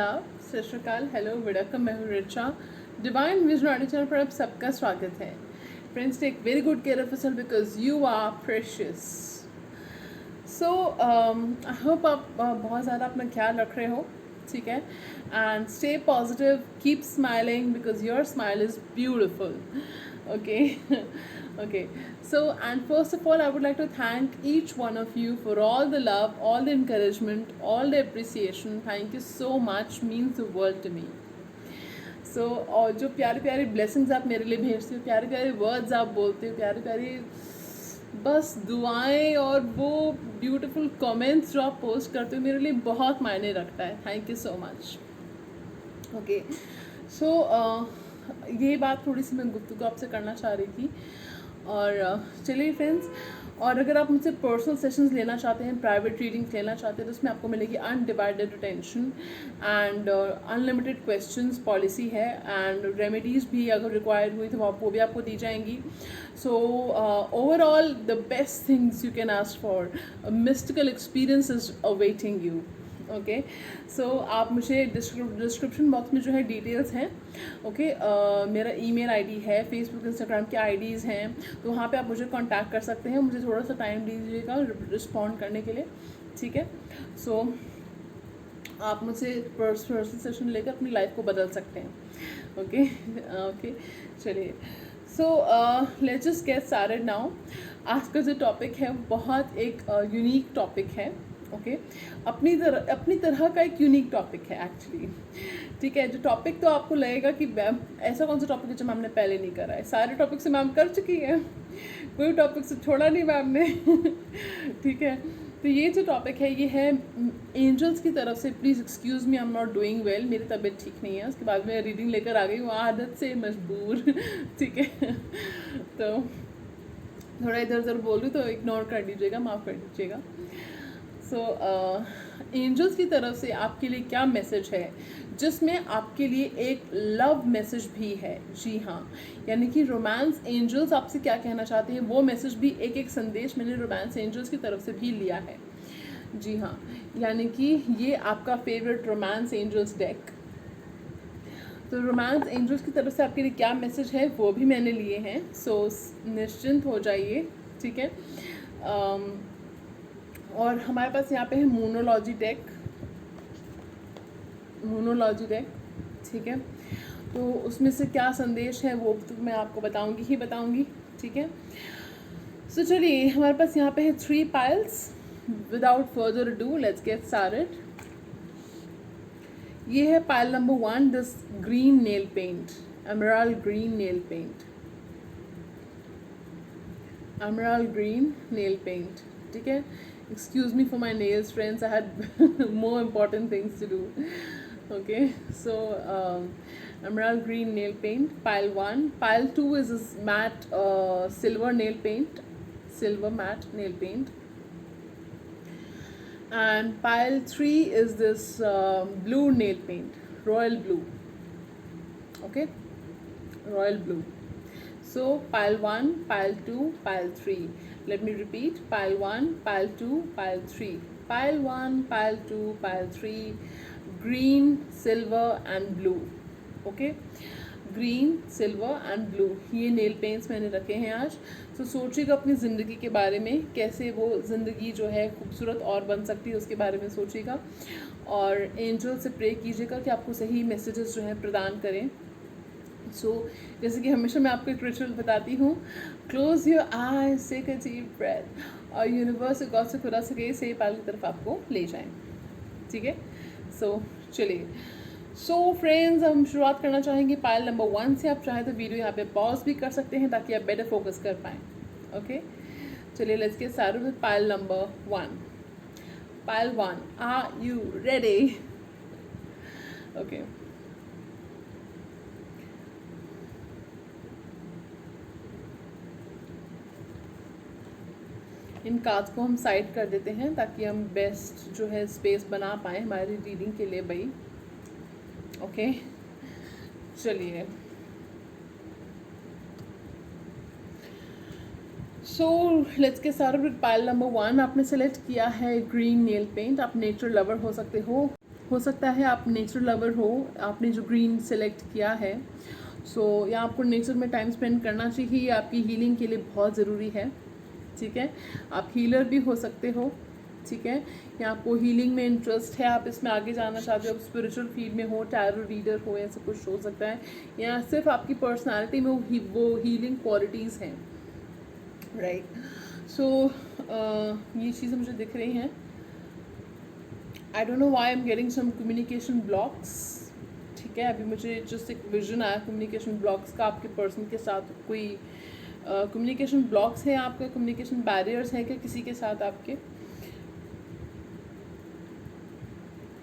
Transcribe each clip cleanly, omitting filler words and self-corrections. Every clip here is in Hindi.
आदाब, सत श्री अकाल, हेलो, वेलकम। मैं हूँ रिचा। डिवाइन विजन चैनल पर आप सबका स्वागत है। Friends, take very good care of yourself because you are precious. So I hope आप बहुत ज़्यादा अपना ख्याल रख रहे हो, ठीक है। And stay positive, keep smiling because your smile is beautiful. Okay. Okay, so and first of all I would like to thank each one of you for all the love, all the encouragement, all the appreciation. Thank you so much, means the world to me. So और जो प्यारे प्यारे blessings आप मेरे लिए भेजते हो, प्यारे प्यारे words आप बोलते हो, प्यारे प्यारे बस दुआएं और वो ब्यूटीफुल कमेंट्स जो आप पोस्ट करते हो मेरे लिए बहुत मायने रखता है. Thank you so much. Okay, so ये बात थोड़ी सी मैं गुफ्तगू आपसे करना चाह रही थी. और चलिए फ्रेंड्स, और अगर आप मुझसे पर्सनल सेशंस लेना चाहते हैं, प्राइवेट रीडिंग्स लेना चाहते हैं, तो उसमें आपको मिलेगी undivided attention and unlimited questions policy है. एंड रेमेडीज़ भी अगर रिक्वायर्ड हुई तो वो भी आपको दी जाएंगी. So overall the best things you can ask for, mystical experience is awaiting you. Okay, so आप मुझे डिस्क्रिप्शन बॉक्स में जो है डिटेल्स हैं. ओके, मेरा ईमेल आईडी है, फेसबुक इंस्टाग्राम के आईडीज़ हैं, तो वहाँ पे आप मुझे कांटेक्ट कर सकते हैं. मुझे थोड़ा सा टाइम दीजिएगा रिस्पॉन्ड करने के लिए, ठीक है. सो आप मुझसे पर्सनल सेशन लेकर अपनी लाइफ को बदल सकते हैं. ओके ओके, चलिए. So let's just get started now. आज का जो टॉपिक है बहुत एक यूनिक टॉपिक है. ओके, अपनी तरह का एक यूनिक टॉपिक है एक्चुअली, ठीक है. जो टॉपिक तो आपको लगेगा कि मैम ऐसा कौन सा टॉपिक है जो मैम ने पहले नहीं करा है. सारे टॉपिक से मैम कर चुकी है, कोई टॉपिक से छोड़ा नहीं मैम ने. ठीक है, तो ये जो टॉपिक है ये है एंजल्स की तरफ से. Please excuse me, I am not doing well, मेरी तबीयत ठीक नहीं है. उसके बाद मैं रीडिंग लेकर आ गई हूँ आदत से मजबूर. ठीक है, तो थोड़ा इधर उधर बोल रही तो इग्नोर कर दीजिएगा, माफ़ कर दीजिएगा. सो एंजल्स की तरफ से आपके लिए क्या मैसेज है, जिसमें आपके लिए एक लव मैसेज भी है. जी हाँ, यानी कि रोमांस एंजल्स आपसे क्या कहना चाहते हैं वो मैसेज भी, एक एक संदेश मैंने रोमांस एंजल्स की तरफ से भी लिया है. जी हाँ, यानी कि ये आपका फेवरेट रोमांस एंजल्स डेक. तो रोमांस एंजल्स की तरफ से आपके लिए क्या मैसेज है वो भी मैंने लिए हैं. सो निश्चिंत हो जाइए, ठीक है. और हमारे पास यहाँ पे है मूनोलॉजी डेक, ठीक है. तो उसमें से क्या संदेश है वो तो मैं आपको बताऊंगी, ठीक है. सो चलिए, हमारे पास यहाँ पे है 3 piles. Without further ado let's get started. ये है pile number 1, this green nail paint, emerald green nail paint, ठीक है. Excuse me for my nails, friends. I had more important things to do. Okay, so emerald green nail paint, pile 1. Pile 2 is this matte silver matte nail paint. And pile 3 is this blue nail paint, royal blue. Okay, royal blue. So pile 1, pile 2, pile 3. Let me repeat: pile 1, pile 2, pile 3. Pile 1, pile 2, pile 3. Green, silver and blue. Okay, green, silver and blue, ये नेल पेंट्स मैंने रखे हैं आज. तो सोचिएगा अपनी ज़िंदगी के बारे में, कैसे वो ज़िंदगी जो है खूबसूरत और बन सकती है, उसके बारे में सोचिएगा. और एंजल से प्रे कीजिएगा कि आपको सही मैसेजेस जो है प्रदान करें. सो जैसे कि हमेशा मैं आपको एक रिचुअल बताती हूँ. Close your eyes, take a deep breath, और यूनिवर्स गॉड से खुदा सके सही पाल की तरफ आपको ले जाएं, ठीक है. सो चलिए. सो फ्रेंड्स, हम शुरुआत करना चाहेंगे पाइल नंबर 1 से. आप चाहें तो वीडियो यहाँ पे पॉज भी कर सकते हैं ताकि आप बेटर फोकस कर पाएँ. ओके, चलिए let's get started with pile number 1. Pile 1, are you ready? Okay, इन कार्ड्स को हम साइड कर देते हैं ताकि हम बेस्ट जो है स्पेस बना पाएँ हमारी रीडिंग के लिए भाई. ओके, चलिए. So let's get started with pile number 1. आपने सेलेक्ट किया है ग्रीन नेल पेंट. आप नेचर लवर हो सकते हो, हो सकता है आप नेचर लवर हो, आपने जो ग्रीन सेलेक्ट किया है, सो या आपको नेचर में टाइम स्पेंड करना चाहिए, आपकी हीलिंग के लिए बहुत ज़रूरी है। ठीक है, आप हीलर भी हो सकते हो। ठीक है, या आपको हीलिंग में इंटरेस्ट है, आप इसमें आगे जाना चाहते हो, आप स्पिरिचुअल फील्ड में हो, टैरो रीडर हो, ऐसा कुछ हो सकता है, या सिर्फ आपकी पर्सनालिटी में वो हीलिंग क्वालिटीज़ हैं। राइट, सो ये चीज़ें मुझे दिख रही हैं। I don't know why I am getting some communication blocks. ठीक है, अभी मुझे जस्ट एक विजन आया कम्युनिकेशन ब्लॉक्स का, आपके पर्सन के साथ कोई कम्युनिकेशन ब्लॉक्स है, आपके कम्युनिकेशन बैरियर्स हैं क्या किसी के साथ आपके।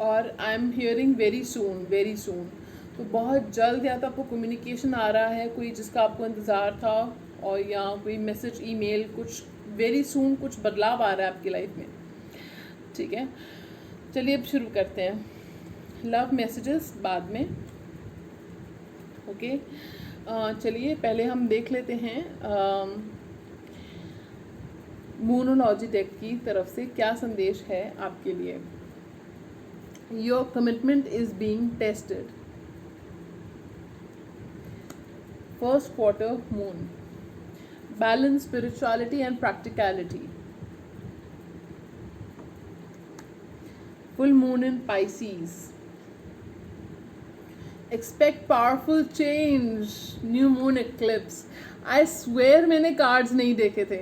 और I am hearing very soon, तो बहुत जल्द या तो आपको कम्युनिकेशन आ रहा है कोई जिसका आपको इंतज़ार था, और या कोई मैसेज ईमेल, कुछ वेरी सून कुछ बदलाव आ रहा है आपकी लाइफ में। ठीक है, चलिए अब शुरू करते हैं। लव मैसेजेस बाद में, ओके। चलिए पहले हम देख लेते हैं मूनोलॉजी डेक की तरफ से क्या संदेश है आपके लिए। Your commitment is being tested. First quarter moon, balance, spirituality and practicality. Full moon in Pisces, expect powerful change, new moon eclipse. I swear मैंने कार्ड्स नहीं देखे थे,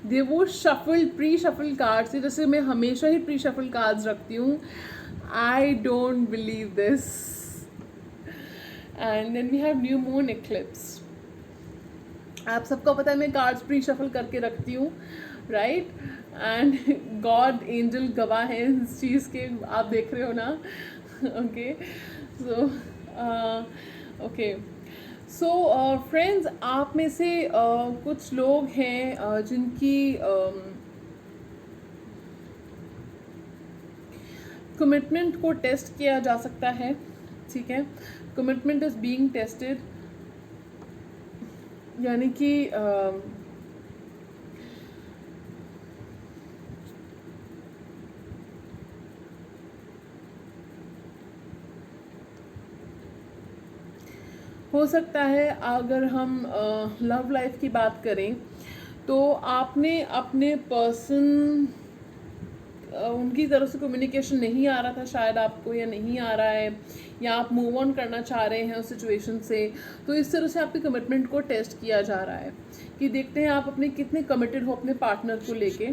दे वो शफल्ड प्री शफल कार्ड्स थे, जैसे मैं हमेशा ही प्री शफल कार्ड्स रखती हूँ। I don't believe this. And then we have new moon eclipse. आप सबको पता है मैं कार्ड्स प्री शफल करके रखती हूँ, राइट। एंड गॉड एंजल गवाह है इस चीज़ के, आप देख रहे हो ना। Okay, so okay, so friends, आप में से कुछ लोग हैं जिनकी कमिटमेंट को टेस्ट किया जा सकता है। ठीक है, कमिटमेंट इज बीइंग टेस्टेड, यानी कि हो सकता है अगर हम लव लाइफ की बात करें तो आपने अपने पर्सन उनकी तरफ से कम्युनिकेशन नहीं आ रहा था शायद आपको, या नहीं आ रहा है, या आप मूव ऑन करना चाह रहे हैं उस सिचुएशन से, तो इस तरह से आपके कमिटमेंट को टेस्ट किया जा रहा है कि देखते हैं आप अपने कितने कमिटेड हो अपने पार्टनर को लेके,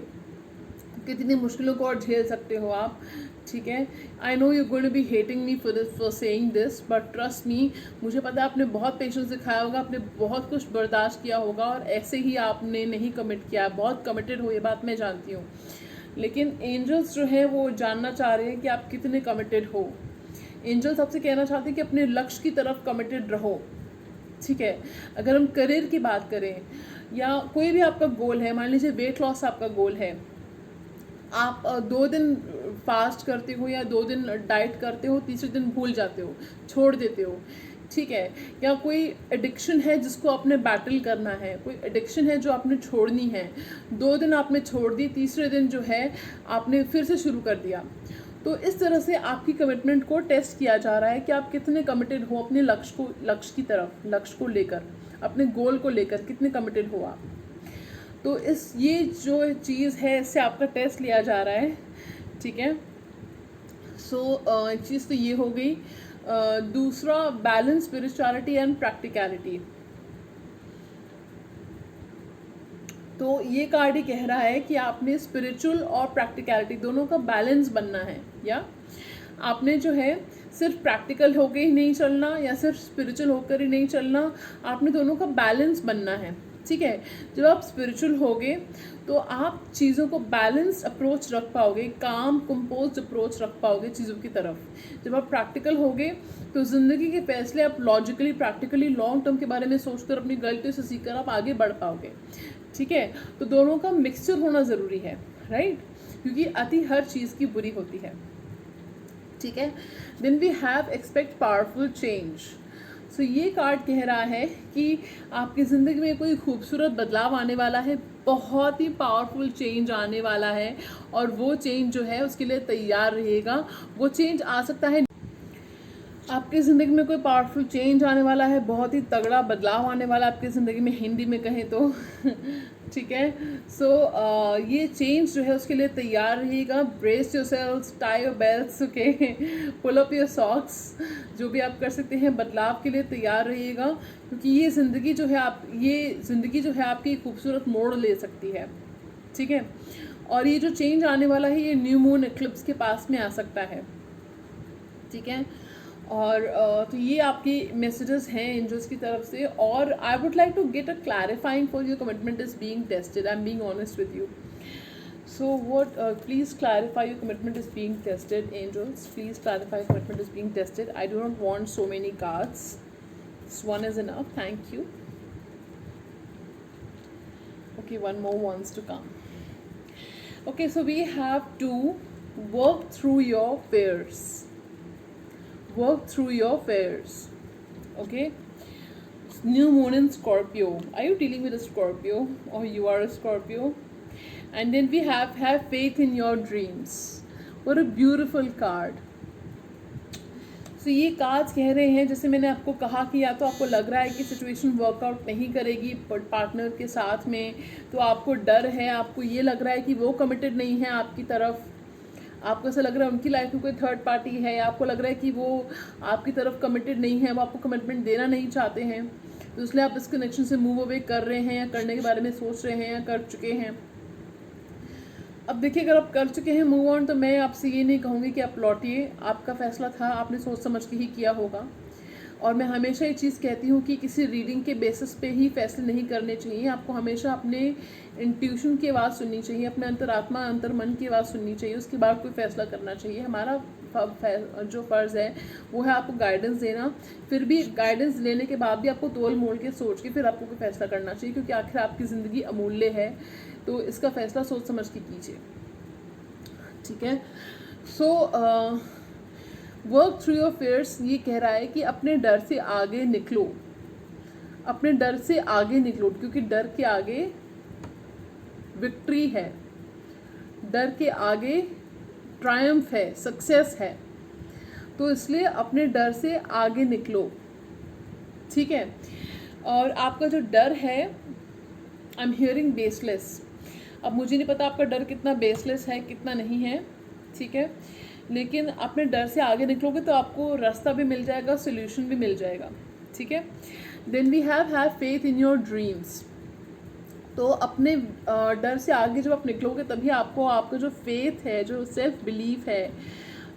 कितनी मुश्किलों को और झेल सकते हो आप। ठीक है, I know you going to be hating me for saying this, but trust me, मुझे पता है आपने बहुत पेशेंस दिखाया होगा, आपने बहुत कुछ बर्दाश्त किया होगा, और ऐसे ही आपने नहीं कमिट किया, बहुत कमिटेड हो, ये बात मैं जानती हूँ। लेकिन एंजल्स जो है वो जानना चाह रहे हैं कि आप कितने कमिटेड हो। एंजल्स आपसे कहना चाहते हैं कि अपने लक्ष्य की तरफ कमिटेड रहो। ठीक है, अगर हम करियर की बात करें या कोई भी आपका गोल है, मान लीजिए वेट लॉस आपका गोल है, आप 2 दिन फास्ट करते हो या 2 दिन डाइट करते हो, तीसरे दिन भूल जाते हो, छोड़ देते हो। ठीक है, या कोई एडिक्शन है जिसको आपने बैटल करना है, कोई एडिक्शन है जो आपने छोड़नी है, 2 दिन आपने छोड़ दी, तीसरे दिन जो है आपने फिर से शुरू कर दिया। तो इस तरह से आपकी कमिटमेंट को टेस्ट किया जा रहा है कि आप कितने कमिटेड हो अपने लक्ष्य की तरफ, लक्ष्य को लेकर, अपने गोल को लेकर कितने कमिटेड हो आप। तो ये जो चीज़ है इससे आपका टेस्ट लिया जा रहा है। ठीक है, सो एक चीज़ तो ये हो गई। दूसरा, बैलेंस, स्पिरिचुअलिटी एंड प्रैक्टिकलिटी। तो ये कार्ड ही कह रहा है कि आपने स्पिरिचुअल और प्रैक्टिकलिटी दोनों का बैलेंस बनना है, या आपने जो है सिर्फ प्रैक्टिकल होकर ही नहीं चलना या सिर्फ स्पिरिचुअल होकर ही नहीं चलना, आपने दोनों का बैलेंस बनना है। ठीक है, जब आप स्पिरिचुअल होगे तो आप चीज़ों को बैलेंस अप्रोच रख पाओगे, काम कंपोज अप्रोच रख पाओगे चीज़ों की तरफ। जब आप प्रैक्टिकल होगे तो ज़िंदगी के फैसले आप लॉजिकली, प्रैक्टिकली, लॉन्ग टर्म के बारे में सोचकर अपनी गलतियों से सीखकर आप आगे बढ़ पाओगे। ठीक है, तो दोनों का मिक्सचर होना ज़रूरी है, राइट, क्योंकि अति हर चीज़ की बुरी होती है। ठीक है, then we have expect powerful change. So ये कार्ड कह रहा है कि आपकी ज़िंदगी में कोई खूबसूरत बदलाव आने वाला है, बहुत ही पावरफुल चेंज आने वाला है और वो चेंज जो है उसके लिए तैयार रहिएगा। वो चेंज आ सकता है, आपकी ज़िंदगी में कोई पावरफुल चेंज आने वाला है, बहुत ही तगड़ा बदलाव आने वाला है आपकी ज़िंदगी में, हिंदी में कहें तो ठीक है। सो ये चेंज जो है उसके लिए तैयार रहिएगा। Brace yourselves, tie your belts, okay, pull up your socks, जो भी आप कर सकते हैं, बदलाव के लिए तैयार रहिएगा, क्योंकि ये ज़िंदगी जो है आपकी खूबसूरत मोड़ ले सकती है, ठीक है। और ये जो चेंज आने वाला है ये न्यू मून एक्लिप्स के पास में आ सकता है, ठीक है। और तो ये आपकी मैसेजेस हैं एंजल्स की तरफ से। और I would like to get a clarifying for your commitment is being tested, I am being honest with you. So what, please clarify your commitment is being tested, angels. Please clarify your commitment is being tested. I do not want so many cards. This one is enough. Thank you. Okay, one more wants to come. Okay, so we have to work through your fears. Work through your fears. Okay. New moon in Scorpio. Are you dealing with a Scorpio or you are a Scorpio? And then we have faith in your dreams. What a beautiful card. So ये कार्ड्स कह रहे हैं, जैसे मैंने आपको कहा कि या तो आपको लग रहा है कि सिचुएशन वर्कआउट नहीं करेगी पार्टनर के साथ में, तो आपको डर है, आपको ये लग रहा है कि वो कमिटेड नहीं है आपकी तरफ, आपको ऐसा लग रहा है उनकी लाइफ में कोई थर्ड पार्टी है, या आपको लग रहा है कि वो आपकी तरफ कमिटेड नहीं है, वो आपको कमिटमेंट देना नहीं चाहते हैं, तो इसलिए आप इस कनेक्शन से मूव अवे कर रहे हैं या करने के बारे में सोच रहे हैं या कर चुके हैं। अब देखिए, अगर आप कर चुके हैं मूव ऑन, तो मैं आपसे ये नहीं कहूँगी कि आप लौटिए, आपका फैसला था, आपने सोच समझ के ही किया होगा। और मैं हमेशा ये चीज़ कहती हूँ कि किसी रीडिंग के बेसिस पे ही फैसले नहीं करने चाहिए, आपको हमेशा अपने इंट्यूशन की आवाज़ सुननी चाहिए, अपने अंतरात्मा अंतर्मन की आवाज़ सुननी चाहिए, उसके बाद कोई फैसला करना चाहिए। हमारा जो फ़र्ज़ है वो है आपको गाइडेंस देना, फिर भी गाइडेंस लेने के बाद भी आपको तोल मोल के सोच के फिर आपको कोई फैसला करना चाहिए, क्योंकि आखिर आपकी ज़िंदगी अमूल्य है, तो इसका फैसला सोच समझ के कीजिए, ठीक है। So work through your fears ये कह रहा है कि अपने डर से आगे निकलो, अपने डर से आगे निकलो, क्योंकि डर के आगे विक्ट्री है, डर के आगे ट्रायम्फ है, सक्सेस है, तो इसलिए अपने डर से आगे निकलो, ठीक है। और आपका जो डर है, आई एम हियरिंग बेसलेस। अब मुझे नहीं पता आपका डर कितना बेसलेस है, कितना नहीं है, ठीक है, लेकिन अपने डर से आगे निकलोगे तो आपको रास्ता भी मिल जाएगा, सोल्यूशन भी मिल जाएगा, ठीक है। Then we have faith in your dreams. तो अपने डर से आगे जब आप निकलोगे तभी आपको आपका जो फेथ है, जो सेल्फ बिलीफ है,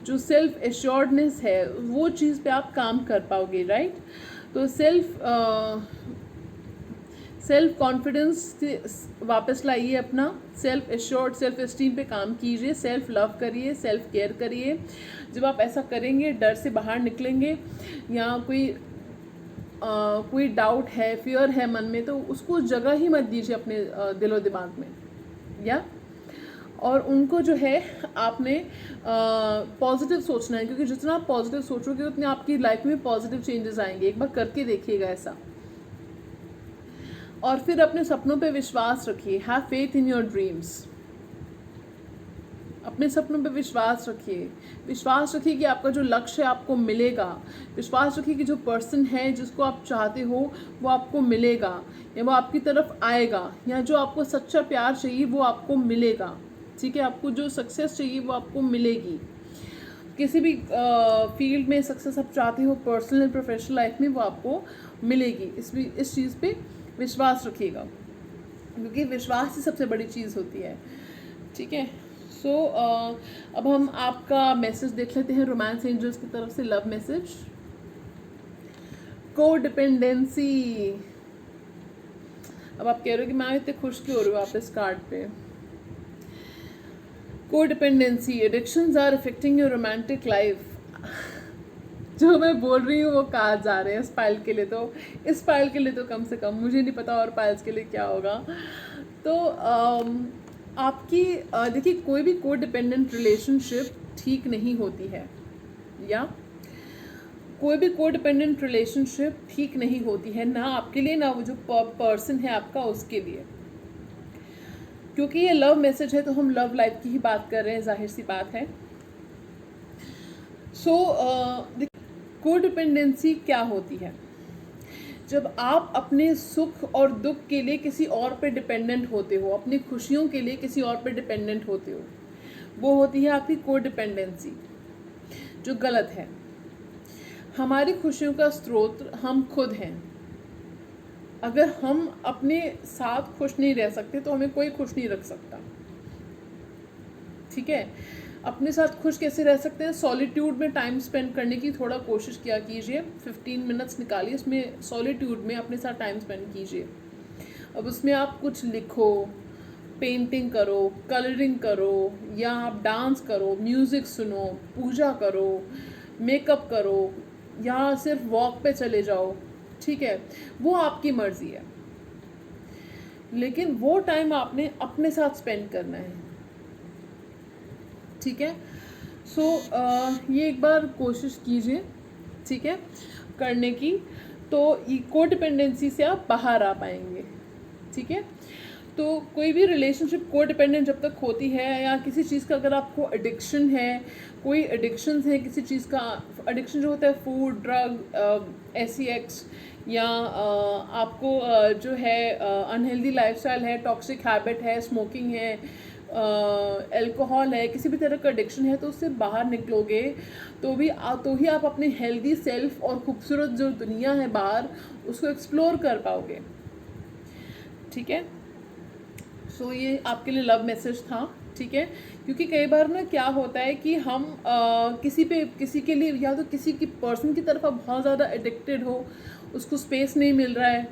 जो सेल्फ एश्योर्डनेस है, वो चीज़ पे आप काम कर पाओगे, राइट। तो सेल्फ कॉन्फिडेंस वापस लाइए, अपना सेल्फ एश्योर्ड, सेल्फ एस्टीम पे काम कीजिए, सेल्फ लव करिए, सेल्फ केयर करिए। जब आप ऐसा करेंगे, डर से बाहर निकलेंगे, या कोई डाउट है, फियर है मन में, तो उसको जगह ही मत दीजिए अपने दिलो दिमाग में, या और उनको जो है आपने पॉजिटिव सोचना है, क्योंकि जितना आप पॉजिटिव सोचोगे उतने आपकी लाइफ में पॉजिटिव चेंजेस आएंगे। एक बार करके देखिएगा ऐसा। और फिर अपने सपनों पे विश्वास रखिए, have faith in your dreams. अपने सपनों पे विश्वास रखिए, विश्वास रखिए कि आपका जो लक्ष्य है आपको मिलेगा, विश्वास रखिए कि जो पर्सन है जिसको आप चाहते हो वो आपको मिलेगा, या वो आपकी तरफ आएगा, या जो आपको सच्चा प्यार चाहिए वो आपको मिलेगा, ठीक है। आपको जो सक्सेस चाहिए वो आपको मिलेगी। किसी भी फील्ड में सक्सेस आप चाहते हो, पर्सनल एंड प्रोफेशनल लाइफ में, वो आपको मिलेगी। इस चीज़ पे विश्वास रखिएगा, क्योंकि विश्वास ही सबसे बड़ी चीज़ होती है, ठीक है। सो अब हम आपका मैसेज देख लेते हैं रोमांस एंजल्स की तरफ से। लव मैसेज, को डिपेंडेंसी। अब आप कह रहे हो कि मैं इतने खुश क्यों हो रही हूँ आप इस कार्ड पे। Codependency, addictions are affecting your romantic life. जो मैं बोल रही हूँ वो कार्ड्स आ रहे हैं इस पाइल के लिए, तो इस पाइल के लिए तो कम से कम, मुझे नहीं पता और पाइल्स के लिए क्या होगा। तो आपकी देखिए, कोई भी को डिपेंडेंट रिलेशनशिप ठीक नहीं होती है, या कोई भी को डिपेंडेंट रिलेशनशिप ठीक नहीं होती है, ना आपके लिए, ना वो जो पर्सन है आपका उसके लिए। क्योंकि ये लव मैसेज है तो हम लव लाइफ की ही बात कर रहे हैं, जाहिर सी बात है। सो कोडिपेंडेंसी क्या होती है? जब आप अपने सुख और दुख के लिए किसी और पे डिपेंडेंट होते हो, अपनी खुशियों के लिए किसी और पे डिपेंडेंट होते हो, वो होती है आपकी कोडिपेंडेंसी, जो गलत है। हमारी खुशियों का स्रोत हम खुद हैं। अगर हम अपने साथ खुश नहीं रह सकते तो हमें कोई खुश नहीं रख सकता, ठीक है। अपने साथ खुश कैसे रह सकते हैं? सॉलिट्यूड में टाइम स्पेंड करने की थोड़ा कोशिश किया कीजिए, 15 मिनट्स निकालिए, उसमें सॉलिट्यूड में अपने साथ टाइम स्पेंड कीजिए। अब उसमें आप कुछ लिखो, पेंटिंग करो, कलरिंग करो, या आप डांस करो, म्यूज़िक सुनो, पूजा करो, मेकअप करो, या सिर्फ वॉक पे चले जाओ, ठीक है। वो आपकी मर्ज़ी है, लेकिन वो टाइम आपने अपने साथ स्पेंड करना है, ठीक है। सो ये एक बार कोशिश कीजिए, ठीक है, करने की, तो कोडिपेंडेंसी से आप बाहर आ पाएंगे, ठीक है। तो कोई भी रिलेशनशिप कोडिपेंडेंट जब तक होती है, या किसी चीज़ का अगर आपको एडिक्शन है, कोई एडिक्शंस है किसी चीज़ का, एडिक्शन जो होता है फूड, ड्रग, SEX, या आपको जो है अनहेल्दी लाइफस्टाइल है, टॉक्सिक हैबिट है, स्मोकिंग है, अल्कोहल है, किसी भी तरह का एडिक्शन है, तो उससे बाहर निकलोगे तो ही आप अपने हेल्दी सेल्फ और खूबसूरत जो दुनिया है बाहर, उसको एक्सप्लोर कर पाओगे, ठीक है। सो ये आपके लिए लव मैसेज था, ठीक है। क्योंकि कई बार ना क्या होता है कि हम किसी के लिए, या तो किसी की पर्सन की तरफ आप बहुत ज़्यादा एडिक्टेड हो, उसको स्पेस नहीं मिल रहा है,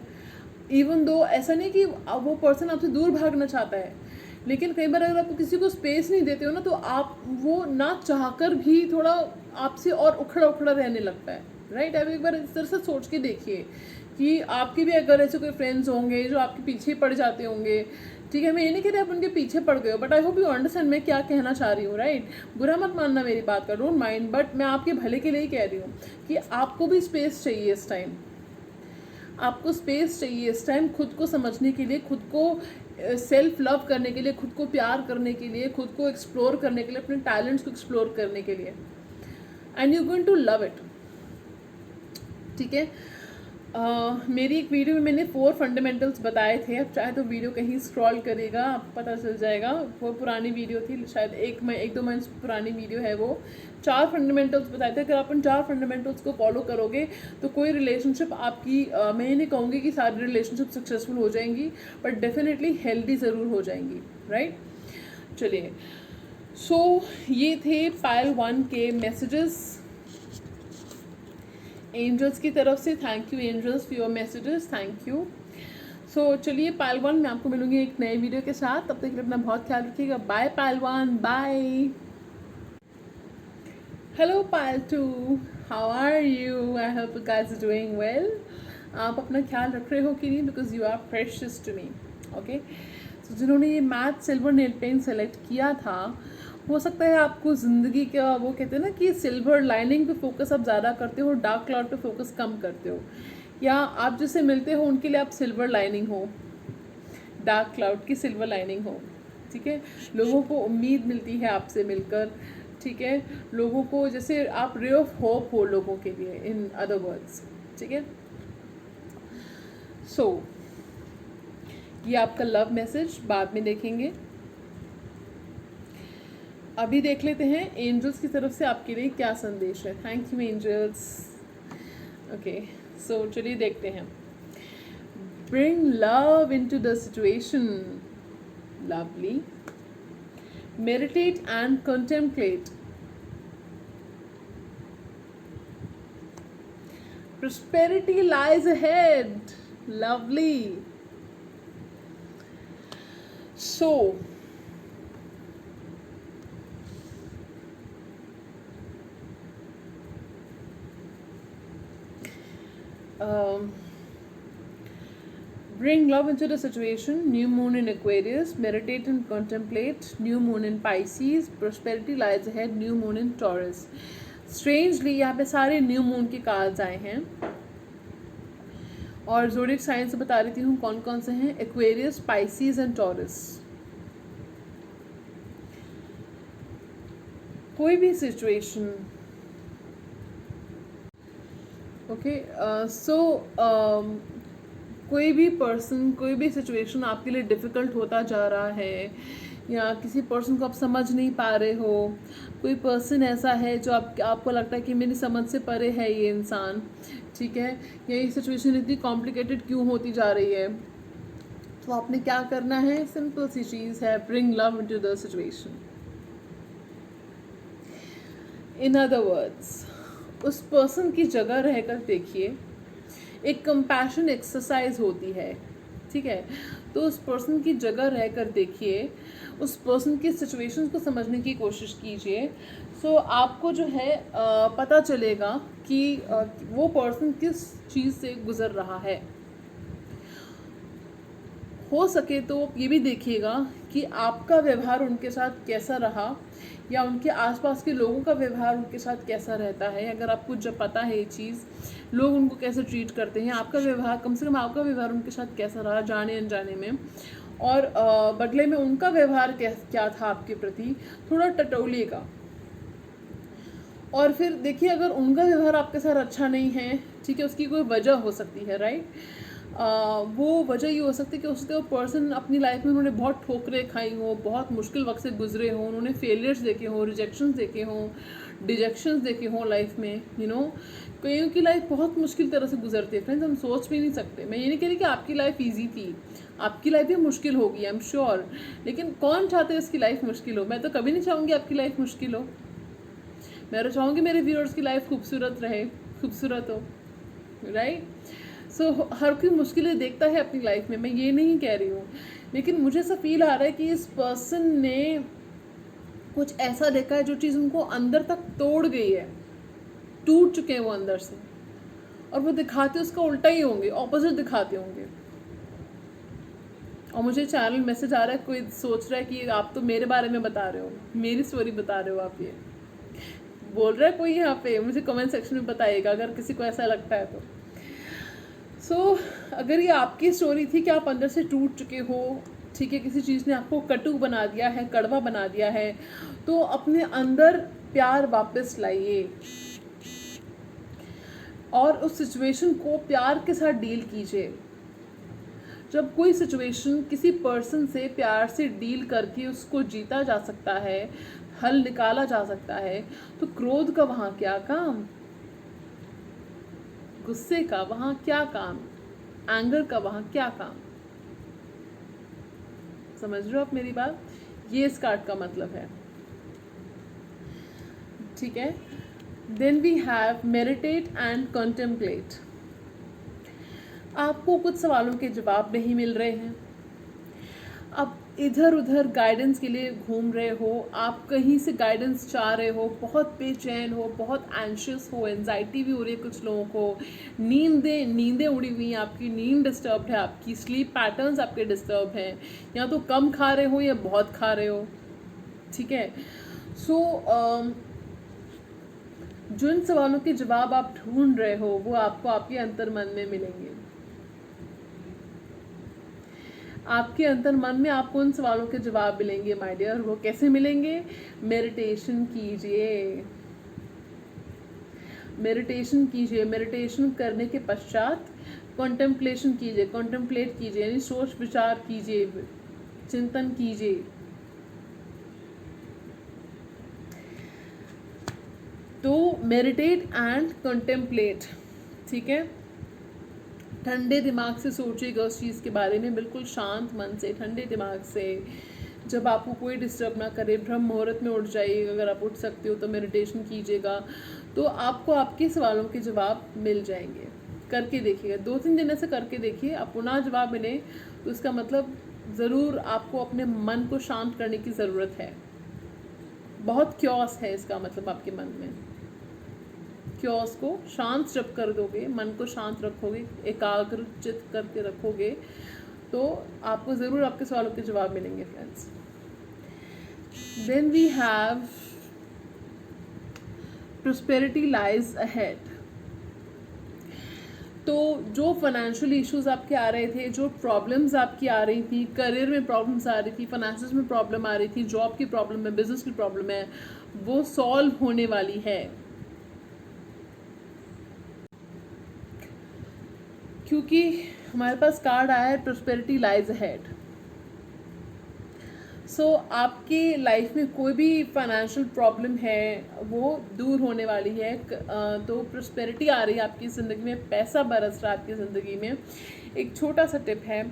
इवन दो ऐसा नहीं कि वो पर्सन आपसे दूर भागना चाहता है, लेकिन कई बार अगर आप किसी को स्पेस नहीं देते हो ना, तो आप वो ना चाहकर भी थोड़ा आपसे और उखड़ा उखड़ा रहने लगता है, राइट। अब एक बार इस तरह से सोच के देखिए कि आपके भी अगर ऐसे कोई फ्रेंड्स होंगे जो आपके पीछे पड़ जाते होंगे, ठीक है। मैं ये नहीं कह रही आप उनके पीछे पड़ गए हो, but I hope you understand मैं क्या कहना चाह रही हूँ, राइट। बुरा मत मानना मेरी बात का, डोंट माइंड, बट मैं आपके भले के लिए ही कह रही हूँ कि आपको भी स्पेस चाहिए इस टाइम, आपको स्पेस चाहिए इस टाइम, खुद को समझने के लिए, खुद को सेल्फ लव करने के लिए, खुद को प्यार करने के लिए, खुद को एक्सप्लोर करने के लिए, अपने टैलेंट्स को एक्सप्लोर करने के लिए, and you going to love it, ठीक है। मेरी एक वीडियो में मैंने 4 फंडामेंटल्स बताए थे, अब चाहे तो वीडियो कहीं स्क्रॉल करेगा आपको पता चल जाएगा, वो पुरानी वीडियो थी, शायद 1-2 मंथ पुरानी वीडियो है वो। 4 फंडामेंटल्स बताए थे। अगर आप उन 4 फंडामेंटल्स को फॉलो करोगे तो कोई रिलेशनशिप आपकी, मैं ये नहीं कहूँगी कि सारी रिलेशनशिप सक्सेसफुल हो जाएंगी, बट डेफिनेटली हेल्दी ज़रूर हो जाएंगी, राइट। चलिए, सो ये थे पायल 1 के मैसेजेस एंजल्स की तरफ से। Thank you angels for your messages, thank you. So चलिए पायल 1, मैं आपको मिलूंगी एक नए वीडियो के साथ, तब तक के लिए अपना बहुत ख्याल रखिएगा। Bye pile 1, bye. Hello pile 2, how are you? I hope you guys are doing well. आप अपना ख्याल रख रहे हो कि नहीं? Because you are precious to me, okay. So जिन्होंने ये matte silver nail paint select किया था, हो सकता है आपको ज़िंदगी का, वो कहते हैं ना कि सिल्वर लाइनिंग पे फोकस आप ज़्यादा करते हो, डार्क क्लाउड पे फोकस कम करते हो, या आप जिससे मिलते हो उनके लिए आप सिल्वर लाइनिंग हो, डार्क क्लाउड की सिल्वर लाइनिंग हो, ठीक है। लोगों को उम्मीद मिलती है आपसे मिलकर, ठीक है। लोगों को जैसे आप रे ऑफ होप हो लोगों के लिए, इन अदर वर्ड्स, ठीक है। सो ये आपका लव मैसेज बाद में देखेंगे, अभी देख लेते हैं एंजल्स की तरफ से आपके लिए क्या संदेश है। Thank you angels. Okay, so चलिए देखते हैं। Bring love into the situation, lovely. Meditate and contemplate, prosperity lies ahead, lovely. So bring love into the situation, new moon in Aquarius, meditate and contemplate, new moon in Pisces, prosperity lies ahead, new moon in Taurus. Strangely यहाँ पे सारे न्यू मून के कार्ड्स आए हैं, और ज़ोडिएक साइन से बता रही हूँ कौन कौन से हैं, एक्वेरियस, पाइसीज एंड टॉरस, कोई भी सिचुएशन, ओके, सो कोई भी पर्सन, कोई भी सिचुएशन आपके लिए डिफ़िकल्ट होता जा रहा है, या किसी पर्सन को आप समझ नहीं पा रहे हो, कोई पर्सन ऐसा है जो आपको लगता है कि मेरी समझ से परे है ये इंसान, ठीक है, या ये सिचुएशन इतनी कॉम्प्लिकेटेड क्यों होती जा रही है, तो आपने क्या करना है? सिंपल सी चीज़ है, bring love into the situation. In other words, उस पर्सन की जगह रहकर देखिए। एक कंपैशन एक्सरसाइज होती है, ठीक है, तो उस पर्सन की जगह रहकर देखिए, उस पर्सन की सिचुएशंस को समझने की कोशिश कीजिए। सो आपको जो है पता चलेगा कि वो पर्सन किस चीज़ से गुज़र रहा है। हो सके तो ये भी देखिएगा कि आपका व्यवहार उनके साथ कैसा रहा, या उनके आसपास के लोगों का व्यवहार उनके साथ कैसा रहता है। अगर आपको जब पता है ये चीज़, लोग उनको कैसे ट्रीट करते हैं, आपका व्यवहार, कम से कम आपका व्यवहार उनके साथ कैसा रहा जाने अनजाने में, और बदले में उनका व्यवहार क्या था आपके प्रति, थोड़ा टटोलिएगा। और फिर देखिए, अगर उनका व्यवहार आपके साथ अच्छा नहीं है, ठीक है, उसकी कोई वजह हो सकती है, राइट। वो वजह ये हो सकती है कि उसके पर्सन अपनी लाइफ में उन्होंने बहुत ठोकरें खाई हों, बहुत मुश्किल वक्त से गुजरे हों, उन्होंने फेलियर्स देखे हों, रिजेक्शंस देखे हों, डिजेक्शंस देखे हों लाइफ में, कईयों की लाइफ बहुत मुश्किल तरह से गुजरती है फ्रेंड्स, हम सोच भी नहीं सकते। मैं ये नहीं कह रही कि आपकी लाइफ ईजी थी, आपकी लाइफ भी मुश्किल होगी, आई एम श्योर, लेकिन कौन चाहते है उसकी लाइफ मुश्किल हो? मैं तो कभी नहीं चाहूँगी आपकी लाइफ मुश्किल हो। मैं तो चाहूँगी मेरे व्यूअर्स की लाइफ खूबसूरत रहे, खूबसूरत हो, राइट। सो हर कोई मुश्किलें देखता है अपनी लाइफ में, मैं ये नहीं कह रही हूँ, लेकिन मुझे ऐसा फील आ रहा है कि इस पर्सन ने कुछ ऐसा देखा है जो चीज़ उनको अंदर तक तोड़ गई है, टूट चुके हैं वो अंदर से, और वो दिखाते उसका उल्टा ही होंगे, ऑपोजिट दिखाते होंगे। और मुझे चैनल मैसेज आ रहा है, कोई सोच रहा है कि आप तो मेरे बारे में बता रहे हो, मेरी स्टोरी बता रहे हो, आप ये बोल रहा है कोई यहाँ पे, मुझे कमेंट सेक्शन में बताइएगा अगर किसी को ऐसा लगता है तो। अगर ये आपकी स्टोरी थी कि आप अंदर से टूट चुके हो, ठीक है, किसी चीज़ ने आपको कटु बना दिया है, कड़वा बना दिया है, तो अपने अंदर प्यार वापस लाइए और उस सिचुएशन को प्यार के साथ डील कीजिए। जब कोई सिचुएशन किसी पर्सन से प्यार से डील करके उसको जीता जा सकता है, हल निकाला जा सकता है, तो क्रोध का वहाँ क्या काम, गुस्से का वहाँ क्या काम, एंगर का वहाँ क्या काम। समझ रहे हो आप मेरी बात? ये इस कार्ड का मतलब है, ठीक है। Then we have meditate and contemplate. आपको कुछ सवालों के जवाब नहीं मिल रहे हैं, आप इधर उधर गाइडेंस के लिए घूम रहे हो, आप कहीं से गाइडेंस चाह रहे हो, बहुत बेचैन हो, बहुत एंशियस हो, एंजाइटी भी हो रही है कुछ लोगों को, नींदें उड़ी हुई हैं, आपकी नींद डिस्टर्ब है, आपकी स्लीप पैटर्न्स आपके डिस्टर्ब हैं, या तो कम खा रहे हो या बहुत खा रहे हो, ठीक है। जिन सवालों के जवाब आप ढूंढ रहे हो वो आपको आपके अंतर मन में मिलेंगे। आपके अंतर मन में आपको उन सवालों के जवाब मिलेंगे माय डियर। वो कैसे मिलेंगे? मेडिटेशन कीजिए, मेडिटेशन कीजिए, मेडिटेशन करने के पश्चात कॉन्टेम्पलेशन कीजिए, कॉन्टेम्पलेट कीजिए यानी सोच विचार कीजिए, चिंतन कीजिए। तो मेडिटेट एंड कॉन्टेम्पलेट, ठीक है। ठंडे दिमाग से सोचिएगा उस चीज़ के बारे में, बिल्कुल शांत मन से, ठंडे दिमाग से, जब आपको कोई डिस्टर्ब ना करे। ब्रह्म मुहूर्त में उठ जाइएगा, अगर आप उठ सकते हो तो मेडिटेशन कीजिएगा, तो आपको आपके सवालों के जवाब मिल जाएंगे। करके देखिएगा, 2-3 दिन ऐसे करके देखिए, आप पुनः जवाब मिले तो इसका मतलब ज़रूर आपको अपने मन को शांत करने की ज़रूरत है। बहुत क्योस है इसका मतलब आपके मन में। क्योस को शांत जब कर दोगे, मन को शांत रखोगे, एकाग्रचित करके रखोगे, तो आपको ज़रूर आपके सवालों के जवाब मिलेंगे friends. Then we have prosperity lies ahead. तो जो फाइनेंशियल इश्यूज आपके आ रहे थे, जो प्रॉब्लम्स आपकी आ रही थी, करियर में प्रॉब्लम्स आ रही थी, फाइनेंसेस में प्रॉब्लम आ रही थी, जॉब की प्रॉब्लम है, बिजनेस की प्रॉब्लम है, वो सॉल्व होने वाली है, क्योंकि हमारे पास कार्ड आया है प्रोस्पेरिटी लाइज अहेड। सो आपके लाइफ में कोई भी फाइनेंशियल प्रॉब्लम है वो दूर होने वाली है। तो प्रोस्पेरिटी आ रही है आपकी ज़िंदगी में, पैसा बरस रहा है आपकी ज़िंदगी में। एक छोटा सा टिप है,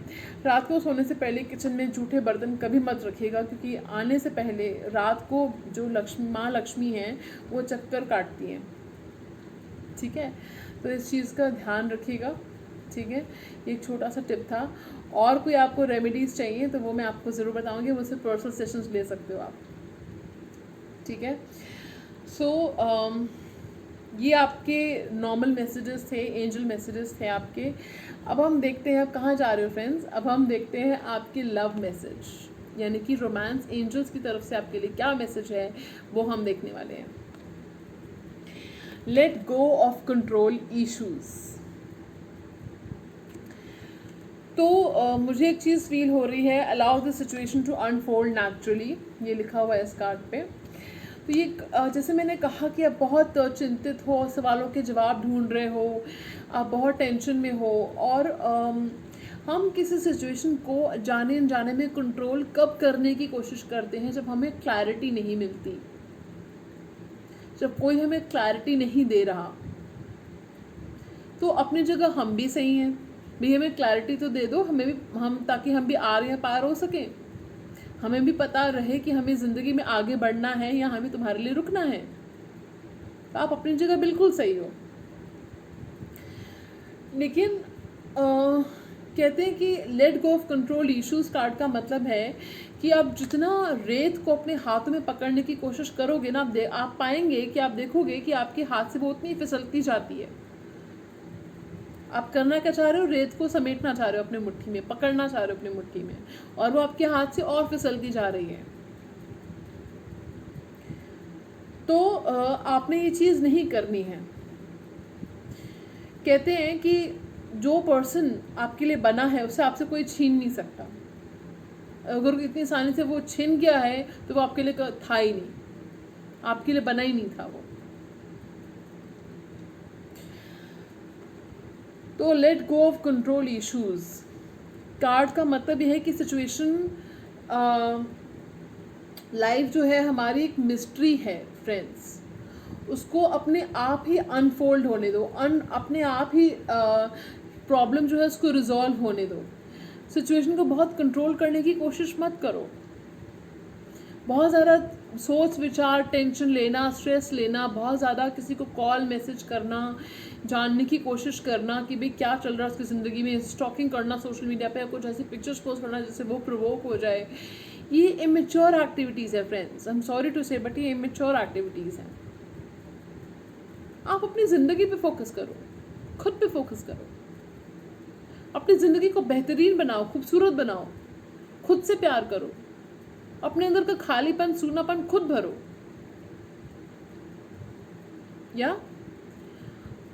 रात को सोने से पहले किचन में जूठे बर्तन कभी मत रखिएगा, क्योंकि आने से पहले रात को जो माँ लक्ष्मी हैं वो चक्कर काटती हैं। ठीक है, तो इस चीज़ का ध्यान रखिएगा। ठीक है, ये एक छोटा सा टिप था। और कोई आपको रेमेडीज़ चाहिए तो वो मैं आपको ज़रूर बताऊंगी, मुझसे पर्सनल सेशंस ले सकते हो आप। ठीक है, सो ये आपके नॉर्मल मैसेजेस थे, एंजल मैसेजेस थे आपके। अब हम देखते हैं आप कहाँ जा रहे हो फ्रेंड्स। अब हम देखते हैं आपके लव मैसेज, यानी कि रोमांस एंजल्स की तरफ से आपके लिए क्या मैसेज है वो हम देखने वाले हैं। Let go of control issues. तो मुझे एक चीज़ फील हो रही है, allow the situation to unfold naturally, ये लिखा हुआ है इस कार्ड पे। तो ये जैसे मैंने कहा कि आप बहुत चिंतित हो, सवालों के जवाब ढूंढ रहे हो, आप बहुत टेंशन में हो, और हम किसी सिचुएशन को जाने अनजाने में कंट्रोल कब करने की कोशिश करते हैं, जब हमें क्लैरिटी नहीं मिलती, जब कोई हमें क्लैरिटी नहीं दे रहा। तो अपनी जगह हम भी सही हैं, भी हमें क्लैरिटी तो दे दो, हमें भी, ताकि हम भी आर या पार हो सकें, हमें भी पता रहे कि हमें ज़िंदगी में आगे बढ़ना है या हमें तुम्हारे लिए रुकना है। तो आप अपनी जगह बिल्कुल सही हो, लेकिन कहते हैं कि late go of control issues card का मतलब है कि आप जितना रेत को अपने हाथों में पकड़ने की कोशिश करोगे ना, आप पाएंगे कि आप देखोगे कि आपके हाथ से वो उतनी फिसलती जाती है। आप करना क्या चाह रहे हो, रेत को समेटना चाह रहे हो अपने मुट्ठी में, पकड़ना चाह रहे हो अपने मुट्ठी में, और वो आपके हाथ से और फिसलती जा रही है। तो आपने ये चीज़ नहीं करनी है। कहते हैं कि जो पर्सन आपके लिए बना है उसे आपसे कोई छीन नहीं सकता। अगर इतनी आसानी से वो छिन गया है तो वो आपके लिए था ही नहीं, आपके लिए बना ही नहीं था वो। तो late go of control issues card का मतलब यह है कि सिचुएशन, लाइफ जो है हमारी एक मिस्ट्री है फ्रेंड्स, उसको अपने आप ही अनफोल्ड होने दो, अपने आप ही प्रॉब्लम जो है उसको रिजॉल्व होने दो। सिचुएशन को बहुत कंट्रोल करने की कोशिश मत करो। बहुत ज़्यादा सोच विचार, टेंशन लेना, स्ट्रेस लेना, बहुत ज़्यादा किसी को कॉल मैसेज करना, जानने की कोशिश करना कि भाई क्या चल रहा है उसकी ज़िंदगी में, स्टॉकिंग करना सोशल मीडिया पे, या कुछ ऐसी पिक्चर्स पोस्ट करना जिससे वो प्रोवोक हो जाए, ये इमेच्योर एक्टिविटीज़ है friends. I am sorry to say, but ये इमेच्योर एक्टिविटीज़ हैं। आप अपनी ज़िंदगी पे फोकस करो, खुद पे फोकस करो, अपनी ज़िंदगी को बेहतरीन बनाओ, खूबसूरत बनाओ, खुद से प्यार करो, अपने अंदर का खालीपन, सूनापन खुद भरो। या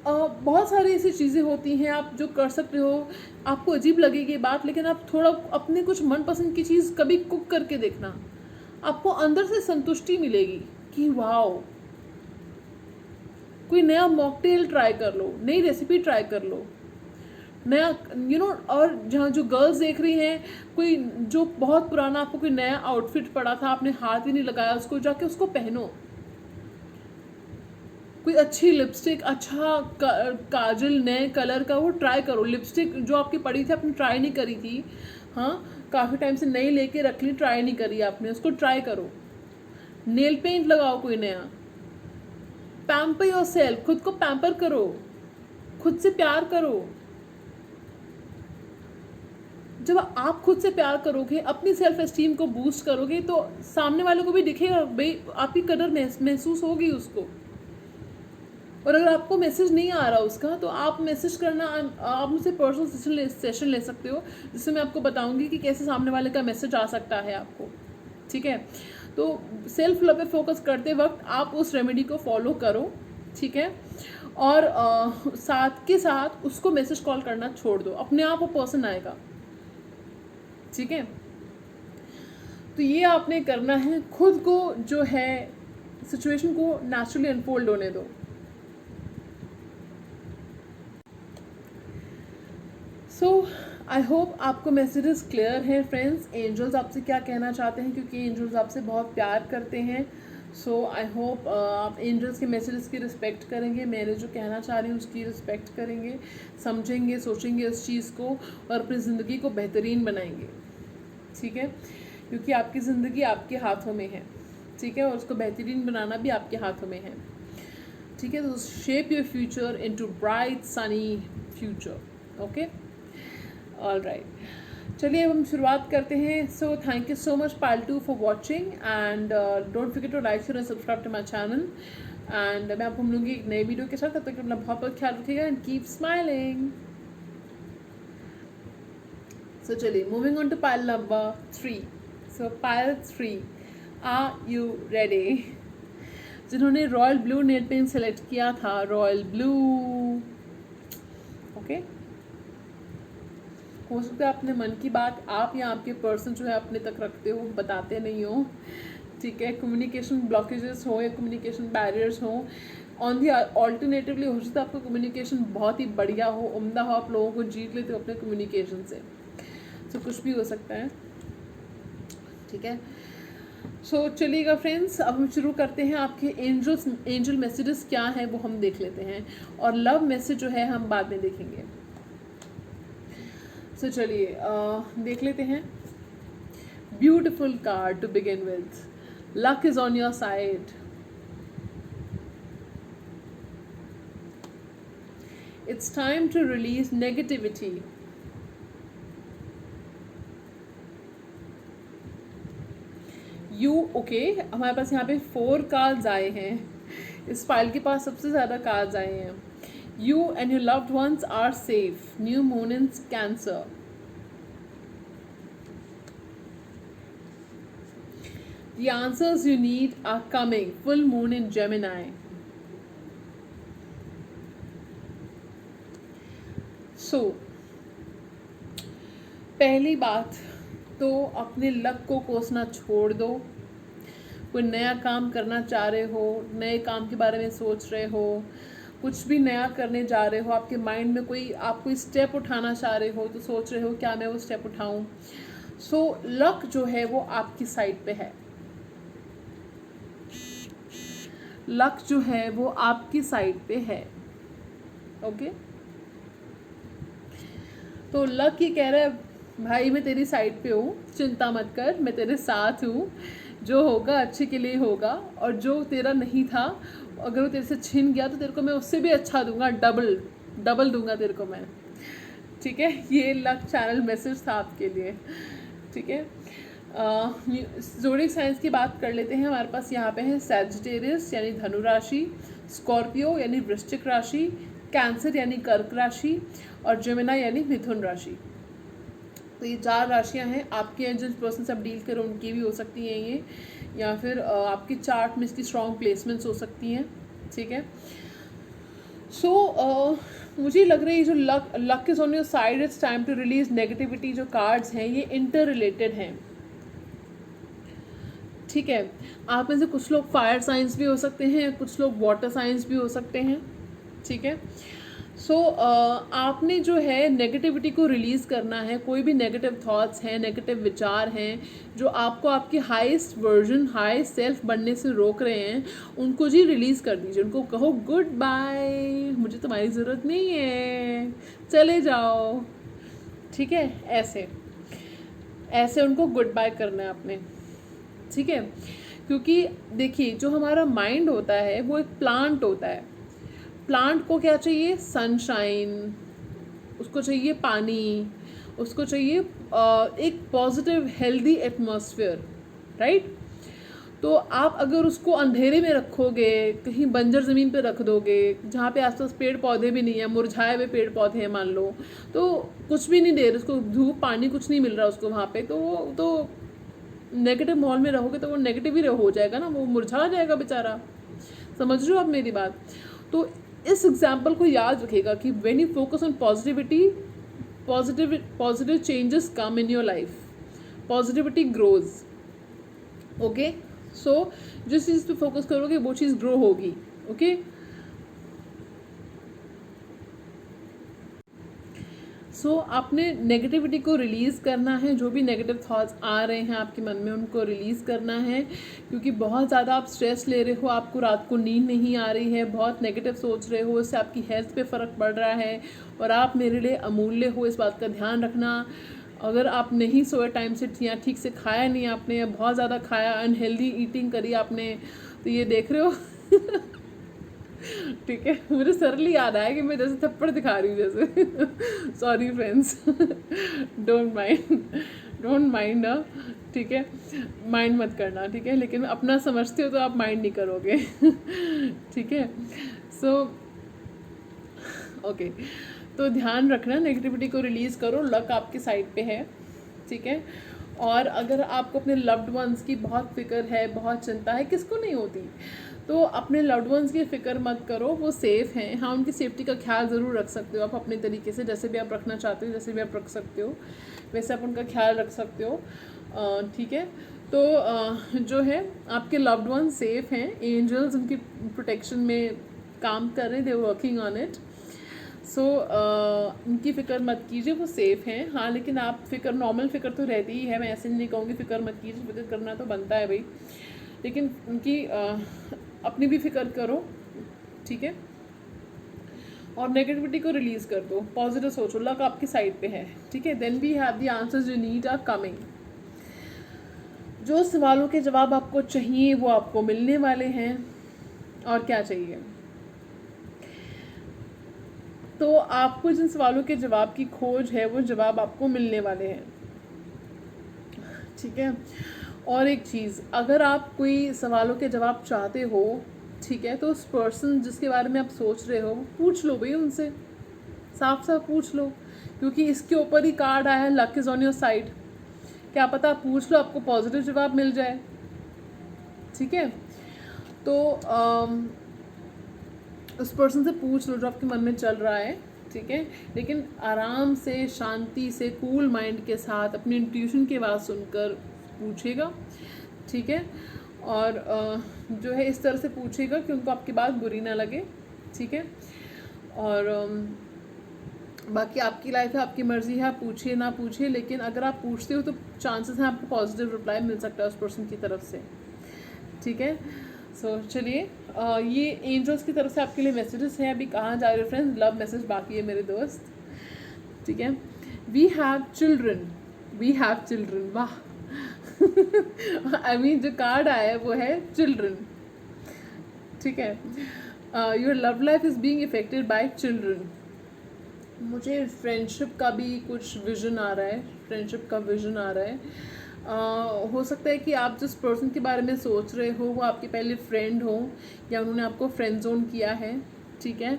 बहुत सारी ऐसी चीज़ें होती हैं आप जो कर सकते हो। आपको अजीब लगेगी बात, लेकिन आप थोड़ा अपने कुछ मनपसंद की चीज़ कभी कुक करके देखना, आपको अंदर से संतुष्टि मिलेगी कि वाओ। कोई नया मॉकटेल ट्राई कर लो, नई रेसिपी ट्राई कर लो, नया और जहाँ जो गर्ल्स देख रही हैं, कोई जो बहुत पुराना आपको कोई नया आउटफिट पड़ा था, आपने हाथ ही नहीं लगाया उसको, जाके उसको पहनो। कोई अच्छी लिपस्टिक, अच्छा काजल नए कलर का वो ट्राई करो। लिपस्टिक जो आपकी पड़ी थी आपने ट्राई नहीं करी थी, हाँ काफ़ी टाइम से नई लेके रख ली, ट्राई नहीं करी आपने, उसको ट्राई करो। नेल पेंट लगाओ कोई नया। पैम्पर योरसेल्फ, खुद को पैम्पर करो, खुद से प्यार करो। जब आप खुद से प्यार करोगे, अपनी सेल्फ एस्टीम को बूस्ट करोगे, तो सामने वालों को भी दिखेगा, भाई आपकी कदर महसूस होगी उसको। और अगर आपको मैसेज नहीं आ रहा उसका, तो आप मैसेज करना, आप मुझसे पर्सनल सेशन ले सकते हो, जिससे मैं आपको बताऊंगी कि कैसे सामने वाले का मैसेज आ सकता है आपको। ठीक है, तो सेल्फ लव पे फोकस करते वक्त आप उस रेमेडी को फॉलो करो। ठीक है, और साथ के साथ उसको मैसेज कॉल करना छोड़ दो, अपने आप वो पर्सन आएगा। ठीक है, तो ये आपने करना है, खुद को जो है सिचुएशन को नेचुरली अनफोल्ड होने दो। सो आई होप आपको मैसेजेस क्लियर हैं फ्रेंड्स, एंजल्स आपसे क्या कहना चाहते हैं, क्योंकि एंजल्स आपसे बहुत प्यार करते हैं। सो आई होप आप एंजल्स के मैसेजेस की रिस्पेक्ट करेंगे, मैंने जो कहना चाह रही हूँ उसकी रिस्पेक्ट करेंगे, समझेंगे, सोचेंगे उस चीज़ को और अपनी ज़िंदगी को बेहतरीन बनाएंगे। ठीक है, क्योंकि आपकी ज़िंदगी आपके हाथों में है। ठीक है, और उसको बेहतरीन बनाना भी आपके हाथों में है। ठीक है, तो shape your future into bright sunny future. Okay, all right, चलिए अब हम शुरुआत करते हैं। So thank you so much pile 2 for watching and don't forget to like share and subscribe to my channel. And मैं आपको मिलूंगी एक नई वीडियो के साथ, तब तक अपना बहुत बहुत ख्याल रखिएगा एंड कीप स्माइलिंग। सो चलिए moving on to pile number 3। So pile 3, are you ready? जिन्होंने royal blue nail paint select किया था, रॉयल ब्लू, ओके, हो सकता है अपने मन की बात आप या आपके पर्सन जो है अपने तक रखते हो, बताते नहीं हो। ठीक है, कम्युनिकेशन ब्लॉकेजेस हो या कम्युनिकेशन बैरियर्स हो। ऑन दी ऑल्टरनेटिवली हो सकता है आपका कम्युनिकेशन बहुत ही बढ़िया हो, उम्दा हो, आप लोगों को जीत लेते हो अपने कम्युनिकेशन से। तो कुछ भी हो सकता है। ठीक है, सो चलिएगा फ्रेंड्स, अब हम शुरू करते हैं। आपके एंजल मैसेजेस क्या हैं वो हम देख लेते हैं, और लव मैसेज जो है हम बाद में देखेंगे। सो चलिए देख लेते हैं। Beautiful card to begin with, luck is on your side. It's time to release negativity. You okay, हमारे पास यहाँ पे 4 कार्ड्स आए हैं। इस फाइल के पास सबसे ज़्यादा कार्ड्स आए हैं। You and your loved ones are safe. New moon in Cancer. The answers you need are coming. Full moon in Gemini. So, पहली बात तो अपने लक को कोसना छोड़ दो। कोई नया काम करना चाह रहे हो, नए काम के बारे में सोच रहे हो, कुछ भी नया करने जा रहे हो, आपके माइंड में कोई आप कोई स्टेप उठाना चाह रहे हो, तो सोच रहे हो क्या मैं वो स्टेप उठाऊं। सो लक जो है वो आपकी साइड पे है। लक जो है वो आपकी साइड पे है। ओके, तो लक ये कह रहा है भाई मैं तेरी साइड पे हूँ, चिंता मत कर, मैं तेरे साथ हूँ, जो होगा अच्छे के लिए होगा, और जो तेरा नहीं था अगर वो तेरे से छिन गया तो तेरे को मैं उससे भी अच्छा दूंगा, डबल दूंगा तेरे को मैं। ठीक है, ये लक चैनल मैसेज था आपके लिए। ठीक है, ज़ोडिएक साइंस की बात कर लेते हैं। हमारे पास यहाँ पे है सैजिटेरियस यानी धनु राशि, स्कॉर्पियो यानी वृश्चिक राशि, कैंसर यानी कर्क राशि, और जेमिनी यानी मिथुन राशि। तो ये 4 राशियाँ हैं। आपके जिन पर्सन से आप डील करो उनकी भी हो सकती हैं ये, या फिर आपकी चार्ट में इसकी स्ट्रॉन्ग प्लेसमेंट्स हो सकती हैं। ठीक है, सो मुझे लग रही है जो luck is on your side, it's time to release negativity. जो कार्ड्स हैं ये इंटर रिलेटेड हैं। ठीक है, आप में से कुछ लोग फायर साइंस भी हो सकते हैं, कुछ लोग वाटर साइंस भी हो सकते हैं। ठीक है, सो आपने जो है नेगेटिविटी को रिलीज़ करना है। कोई भी नेगेटिव थॉट्स हैं, नेगेटिव विचार हैं जो आपको आपके हाईएस्ट वर्जन, हाई सेल्फ बनने से रोक रहे हैं, उनको जी रिलीज़ कर दीजिए। उनको कहो गुड बाय, मुझे तुम्हारी ज़रूरत नहीं है, चले जाओ। ठीक है, ऐसे उनको गुड बाय करना है आपने। ठीक है, क्योंकि देखिए जो हमारा माइंड होता है वो एक प्लांट होता है। प्लांट को क्या चाहिए? सनशाइन, उसको चाहिए पानी, उसको चाहिए एक पॉजिटिव हेल्दी एटमॉस्फेयर, राइट। तो आप अगर उसको अंधेरे में रखोगे, कहीं बंजर ज़मीन पे रख दोगे जहाँ पे आसपास पेड़ पौधे भी नहीं है, मुरझाए हुए पेड़ पौधे हैं मान लो, तो कुछ भी नहीं दे रहे उसको, धूप पानी कुछ नहीं मिल रहा उसको वहाँ पे, तो नेगेटिव माहौल में रहोगे तो वो नेगेटिव ही हो जाएगा ना, वो मुरझा जाएगा बेचारा। समझ रहे हो आप मेरी बात? तो इस एग्जाम्पल को याद रखिएगा कि when you focus on positivity, positive changes come in your life, positivity grows. Okay, so जिस चीज़ पे फोकस करोगे वो चीज़ ग्रो होगी। ओके, सो आपने नेगेटिविटी को रिलीज़ करना है, जो भी नेगेटिव थॉट्स आ रहे हैं आपके मन में उनको रिलीज़ करना है, क्योंकि बहुत ज़्यादा आप स्ट्रेस ले रहे हो, आपको रात को नींद नहीं आ रही है, बहुत नेगेटिव सोच रहे हो, इससे आपकी हेल्थ पे फ़र्क पड़ रहा है और आप मेरे लिए अमूल्य हो, इस बात का ध्यान रखना। अगर आप नहीं सोए टाइम से या ठीक से खाया नहीं आपने या बहुत ज़्यादा खाया, अनहेल्दी ईटिंग करी आपने, तो ये देख रहे हो ठीक है, मुझे सरली याद आया कि मैं जैसे थप्पड़ दिखा रही हूँ जैसे सॉरी फ्रेंड्स, डोंट माइंड ना, ठीक है, माइंड मत करना, ठीक है, लेकिन अपना समझते हो तो आप माइंड नहीं करोगे ठीक है। सो ओके, तो ध्यान रखना, नेगेटिविटी को रिलीज़ करो, लक आपकी साइड पे है, ठीक है। और अगर आपको अपने लव्ड वंस की बहुत फिक्र है, बहुत चिंता है, किसको नहीं होती, तो अपने लव्ड वंस की फ़िक्र मत करो, वो सेफ़ हैं। हाँ, उनकी सेफ्टी का ख्याल ज़रूर रख सकते हो आप अपने तरीके से, जैसे भी आप रखना चाहते हो, जैसे भी आप रख सकते हो वैसे आप उनका ख्याल रख सकते हो, ठीक है। तो जो है आपके लव्ड वन सेफ़ हैं, एंजल्स उनकी प्रोटेक्शन में काम कर रहे हैं, दे वर्किंग ऑन इट। सो उनकी फ़िक्र मत कीजिए, वो सेफ़ हैं। हाँ, लेकिन आप फ़िक्र, नॉर्मल फ़िक्र तो रहती ही है, मैं ऐसे नहीं कहूँगी फ़िक्र मत कीजिए, फ़िक्र करना तो बनता है भाई, लेकिन उनकी अपनी भी फ़िक्र करो, ठीक है। और नेगेटिविटी को रिलीज़ कर दो, पॉजिटिव सोचो, लक आपकी साइड पे है, ठीक है। Then we have the answers you need are coming. जो सवालों के जवाब आपको चाहिए वो आपको मिलने वाले हैं, और क्या चाहिए। तो आपको जिन सवालों के जवाब की खोज है वो जवाब आपको मिलने वाले हैं, ठीक है। और एक चीज़, अगर आप कोई सवालों के जवाब चाहते हो, ठीक है, तो उस पर्सन जिसके बारे में आप सोच रहे हो पूछ लो भाई उनसे, साफ साफ पूछ लो, क्योंकि इसके ऊपर ही कार्ड आया है luck is on your side. क्या पता आप पूछ लो, आपको पॉजिटिव जवाब मिल जाए, ठीक है। तो उस पर्सन से पूछ लो जो आपके मन में चल रहा है, ठीक है, लेकिन आराम से, शांति से, कूल माइंड के साथ अपनी इंट्यूशन की आवाज़ सुनकर पूछेगा, ठीक है। और जो है इस तरह से पूछेगा कि उनको आपकी बात बुरी ना लगे, ठीक है। और बाकी आपकी लाइफ है, आपकी मर्ज़ी है, आप पूछिए ना पूछिए, लेकिन अगर आप पूछते हो तो चांसेस हैं आपको पॉजिटिव रिप्लाई मिल सकता है उस पर्सन की तरफ से, ठीक है। सो चलिए, ये एंजल्स की तरफ से आपके लिए मैसेजेस हैं। अभी कहाँ जा रहे हो फ्रेंड्स, लव मैसेज बाकी है मेरे दोस्त, ठीक है। We have children, we have children, वाह आई मीन जो कार्ड आया है वो है चिल्ड्रन, ठीक है। Your love life is being affected by children. मुझे फ्रेंडशिप का भी कुछ विजन आ रहा है, फ्रेंडशिप का विजन आ रहा है। हो सकता है कि आप जिस पर्सन के बारे में सोच रहे हो वो आपके पहले फ्रेंड हो, या उन्होंने आपको फ्रेंड जोन किया है, ठीक है।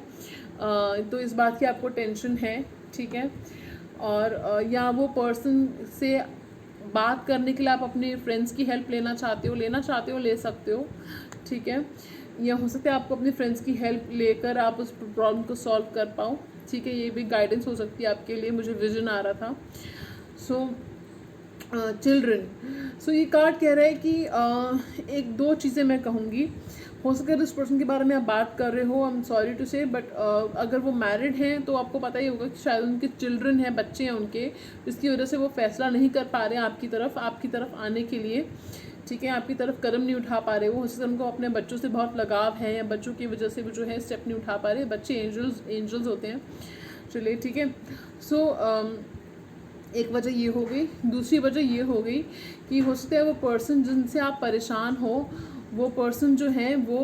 तो इस बात की आपको टेंशन है, ठीक है। और या वो पर्सन से बात करने के लिए आप अपने फ्रेंड्स की हेल्प लेना चाहते हो, ले सकते हो, ठीक है। या हो सकता है आपको अपने फ्रेंड्स की हेल्प लेकर आप उस प्रॉब्लम को सॉल्व कर पाओ, ठीक है। ये भी गाइडेंस हो सकती है आपके लिए, मुझे विजन आ रहा था। सो चिल्ड्रन, सो ये कार्ड कह रहा है कि एक दो चीज़ें मैं कहूँगी। हो सके इस पर्सन के बारे में आप बात कर रहे हो, आई am sorry to say, but अगर वो मैरिड हैं तो आपको पता ही होगा कि शायद उनके चिल्ड्रन हैं, बच्चे हैं उनके, जिसकी वजह से वो फैसला नहीं कर पा रहे हैं आपकी तरफ आने के लिए, ठीक है। आपकी तरफ कदम नहीं उठा पा रहे, वो हो सकता है उनको अपने बच्चों से बहुत लगाव है, या बच्चों की वजह से वो जो है स्टेप नहीं उठा पा रहे। बच्चे एंजल्स होते हैं, चलिए, ठीक है। सो एक वजह ये हो गई। दूसरी वजह ये हो गई कि हो सकता है वो पर्सन जिनसे आप परेशान हो, वो पर्सन जो है वो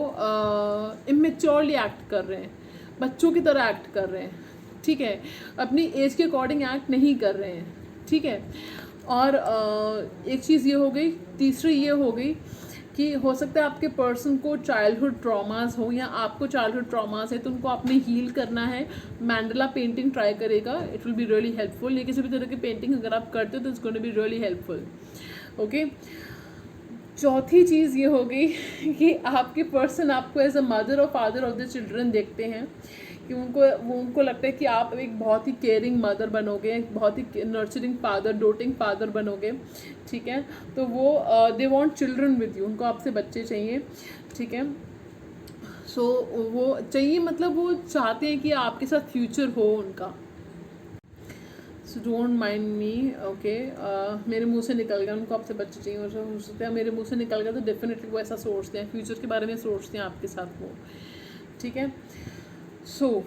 इमेच्योरली एक्ट कर रहे हैं, बच्चों की तरह एक्ट कर रहे हैं, ठीक है, अपनी एज के अकॉर्डिंग एक्ट नहीं कर रहे हैं, ठीक है। और एक चीज़ ये हो गई। तीसरी ये हो गई कि हो सकता है आपके पर्सन को चाइल्डहुड ट्रॉमास हो, या आपको चाइल्डहुड ट्रॉमास है, तो उनको आपने हील करना है। मैंडला पेंटिंग ट्राई करेगा, it will be really helpful. ये किसी भी तरह की पेंटिंग अगर आप करते हो तो it's going to be really helpful, okay. चौथी चीज़ ये हो गई कि आपके पर्सन आपको एज अ मदर और फादर ऑफ द चिल्ड्रन देखते हैं, कि उनको लगता है कि आप एक बहुत ही केयरिंग मदर बनोगे, एक बहुत ही नर्चरिंग फादर, डोटिंग फादर बनोगे, ठीक है। तो वो they want children with you, उनको आपसे बच्चे चाहिए, ठीक है। सो वो चाहिए, मतलब वो चाहते हैं कि आपके साथ फ्यूचर हो उनका। So don't mind me, okay. मेरे मुंह से निकल गया, उनको आपसे बच्चे चाहिए, और हो सकता है मेरे मुंह से निकल गया तो डेफिनेटली वो ऐसा सोचते हैं, फ्यूचर के बारे में सोचते हैं आपके साथ वो, ठीक है। सो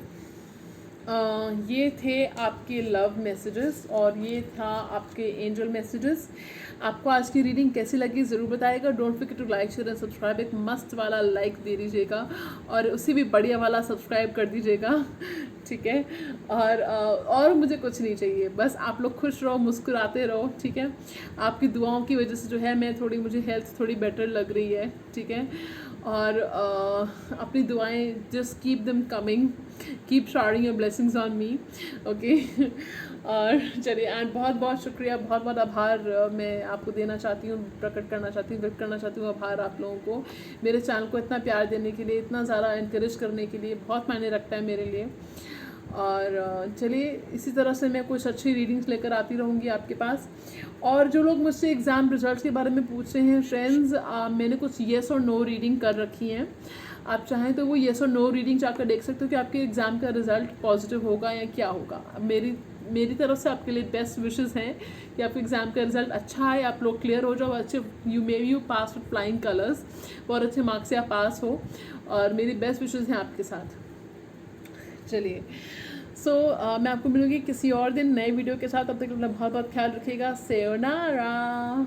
ये थे आपके लव मैसेजेस और ये था आपके एंजल मैसेजेस। आपको आज की रीडिंग कैसी लगी ज़रूर बताइएगा। Don't forget to like share and subscribe. एक मस्त वाला लाइक दे दीजिएगा और उसी भी बढ़िया वाला सब्सक्राइब कर दीजिएगा, ठीक है। और मुझे कुछ नहीं चाहिए, बस आप लोग खुश रहो, मुस्कुराते रहो, ठीक है। आपकी दुआओं की वजह से जो है मुझे हेल्थ थोड़ी बेटर लग रही है, ठीक है। और अपनी दुआएं just keep them coming, keep showering your blessings on me, okay. और चलिए, एंड बहुत बहुत शुक्रिया, बहुत बहुत आभार मैं आपको देना चाहती हूँ, प्रकट करना चाहती हूँ, व्यक्त करना चाहती हूँ आभार आप लोगों को, मेरे चैनल को इतना प्यार देने के लिए, इतना ज़्यादा इनकरेज करने के लिए, बहुत मायने रखता है मेरे लिए। और चलिए, इसी तरह से मैं कुछ अच्छी रीडिंग्स लेकर आती रहूँगी आपके पास। और जो लोग मुझसे एग्ज़ाम रिजल्ट्स के बारे में पूछ रहे हैं फ्रेंड्स, मैंने कुछ येस और नो रीडिंग कर रखी हैं। आप चाहें तो वो येस और नो रीडिंग जाकर देख सकते हो कि आपके एग्ज़ाम का रिज़ल्ट पॉजिटिव होगा या क्या होगा। अब मेरी तरफ से आपके लिए बेस्ट विशेस हैं कि आपके एग्ज़ाम का रिज़ल्ट अच्छा है, आप लोग क्लियर हो जाओ, अच्छे you pass with flying colours, बहुत अच्छे मार्क्स से आप पास हो, और मेरी बेस्ट विशेस हैं आपके साथ। चलिए, मैं आपको मिलूंगी किसी और दिन नए वीडियो के साथ। अब तक अपना बहुत बहुत ख्याल रखिएगा। सेयोनारा।